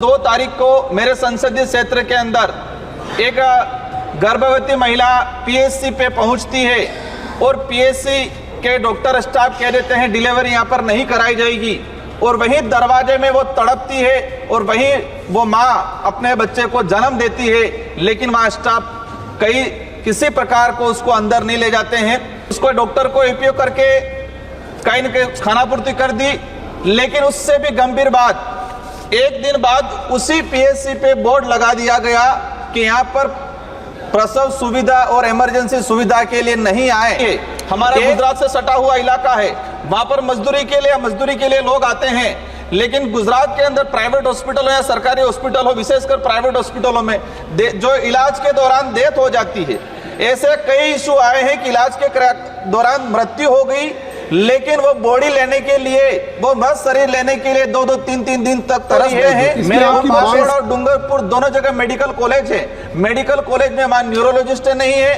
2 तारीख को मेरे संसदीय क्षेत्र के अंदर एक गर्भवती महिला पीएचसी पे पहुंचती है और पीएचसी के डॉक्टर स्टाफ कह देते हैं डिलीवरी यहां पर नहीं कराई जाएगी और वहीं दरवाजे में वो तड़पती है और वहीं वो मां अपने बच्चे को जन्म देती है, लेकिन वहां स्टाफ किसी प्रकार को उसको अंदर नहीं ले जाते हैं। उसको डॉक्टर को उपयोग करके कहीं न कहीं खानापूर्ति कर दी, लेकिन उससे भी गंभीर बात, एक दिन बाद उसी पीएचसी पे बोर्ड लगा दिया गया कि यहाँ पर प्रसव सुविधा और इमरजेंसी सुविधा के लिए नहीं आए। हमारा गुजरात से सटा हुआ इलाका है, वहां पर मजदूरी के लिए लोग आते हैं, लेकिन गुजरात के अंदर प्राइवेट हॉस्पिटल हो या सरकारी हॉस्पिटल हो, विशेषकर प्राइवेट हॉस्पिटलों में जो इलाज के दौरान डेथ हो जाती है, ऐसे कई इशू आए हैं कि इलाज के दौरान मृत्यु हो गई, लेकिन वो बॉडी लेने के लिए, वो मृत शरीर लेने के लिए 2-2, 3-3 दिन तक तरसते हैं। मेरे बांसवाड़ा और डूंगरपुर दोनों जगह मेडिकल कॉलेज है, मेडिकल कॉलेज में वहां न्यूरोलॉजिस्ट नहीं है,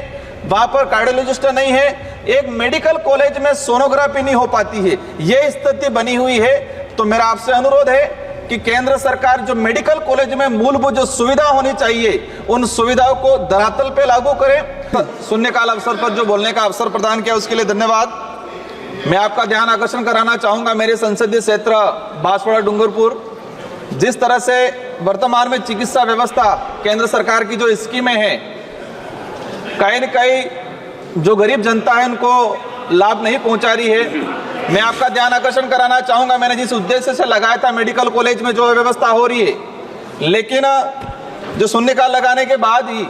वहां पर कार्डियोलॉजिस्ट नहीं है, एक मेडिकल कॉलेज में सोनोग्राफी नहीं हो पाती है, ये स्थिति बनी हुई है। तो मेरा आपसे अनुरोध है कि केंद्र सरकार जो मेडिकल कॉलेज में मूलभूत जो सुविधा होनी चाहिए, उन सुविधाओं को धरातल पे लागू करे। शून्यकाल अवसर पर जो बोलने का अवसर प्रदान किया उसके लिए धन्यवाद। मैं आपका ध्यान आकर्षण कराना चाहूंगा मेरे संसदीय क्षेत्र बांसवाड़ा डूंगरपुर, जिस तरह से वर्तमान में चिकित्सा व्यवस्था केंद्र सरकार की जो स्कीमें हैं, कहीं न कहीं जो गरीब जनता है उनको लाभ नहीं पहुंचा रही है। मैं आपका ध्यान आकर्षण कराना चाहूंगा, मैंने जिस उद्देश्य से लगाया था मेडिकल कॉलेज में जो व्यवस्था हो रही है, लेकिन जो शून्यकाल लगाने के बाद ही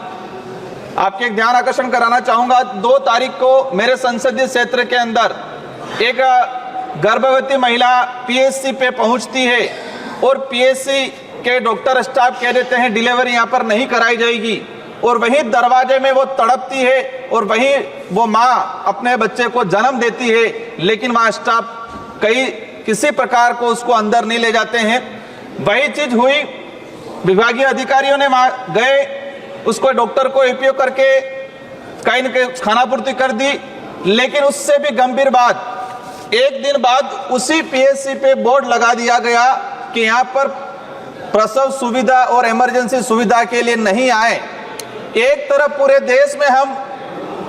आपके एक ध्यान आकर्षण कराना चाहूंगा, 2 तारीख को मेरे संसदीय क्षेत्र के अंदर एक गर्भवती महिला पीएचसी पे पहुंचती है और पीएचसी के डॉक्टर स्टाफ कह देते हैं डिलीवरी यहां पर नहीं कराई जाएगी और वहीं दरवाजे में वो तड़पती है और वहीं वो मां अपने बच्चे को जन्म देती है, लेकिन वहां स्टाफ किसी प्रकार को उसको अंदर नहीं ले जाते हैं। वही चीज हुई, विभागीय अधिकारियों ने वहां गए, उसको डॉक्टर को उपयोग करके कहीं न कहीं खानापूर्ति कर दी, लेकिन उससे भी गंभीर बात, एक दिन बाद उसी पीएचसी पे बोर्ड लगा दिया गया कि यहाँ पर प्रसव सुविधा और इमरजेंसी सुविधा के लिए नहीं आए। एक तरफ पूरे देश में हम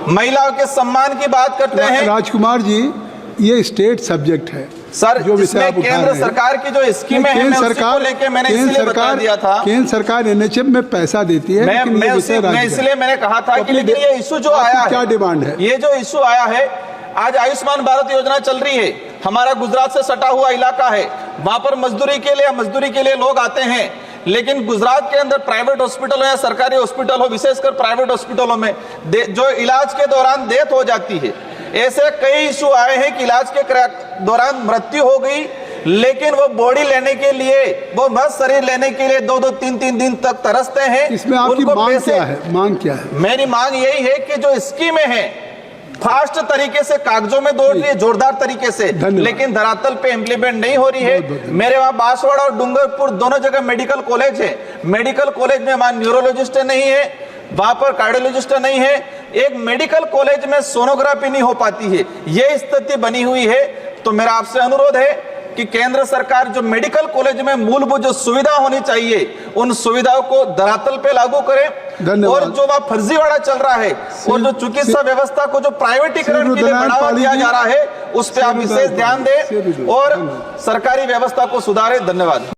महिलाओं के सम्मान की बात करते हैं। राजकुमार जी, ये स्टेट सब्जेक्ट है सर, जो जिसमें केंद्र सरकार की जो स्कीमें हैं, मैं उसी को लेके मैंने इसलिए बता दिया था। केंद्र सरकार एनएचएम में पैसा देती है, मैं इसलिए मैंने कहा था कि लेकिन ये इशू जो आया है, क्या डिमांड है, ये जो इशू आया है, आज आयुष्मान भारत योजना चल रही है, हमारा गुजरात से सटा हुआ इलाका है, वहां पर मजदूरी के लिए लोग आते हैं, लेकिन गुजरात के अंदर प्राइवेट हॉस्पिटल हो या सरकारी हॉस्पिटल हो, विशेषकर प्राइवेट हॉस्पिटलों में जो इलाज के दौरान डेथ हो जाती है, ऐसे कई इशू आए हैं कि इलाज के दौरान मृत्यु हो गई, लेकिन वो बॉडी लेने के लिए, वो मृत शरीर लेने के लिए 2-2, 3-3 दिन तक तरसते हैं। इसमें आपकी मांग क्या है? मेरी मांग यही है कि जो स्कीमें हैं फास्ट तरीके से कागजों में दौड़ रही है, जोरदार तरीके से, लेकिन धरातल पे इम्प्लीमेंट नहीं हो रही है। मेरे वहां बांसवाड़ा और डूंगरपुर दोनों जगह मेडिकल कॉलेज है, मेडिकल कॉलेज में वहां न्यूरोलॉजिस्ट नहीं है, वहां पर कार्डियोलॉजिस्ट नहीं है, एक मेडिकल कॉलेज में सोनोग्राफी नहीं हो पाती है, ये स्थिति बनी हुई है। तो मेरा आपसे अनुरोध है कि केंद्र सरकार जो मेडिकल कॉलेज में मूलभूत जो सुविधा होनी चाहिए, उन सुविधाओं को धरातल पे लागू करे। और जो वहां फर्जीवाड़ा चल रहा है और जो चिकित्सा व्यवस्था को जो प्राइवेटीकरण के लिए बढ़ावा दिया जा रहा है, उस पर आप विशेष ध्यान दें और सरकारी व्यवस्था को सुधारें। धन्यवाद।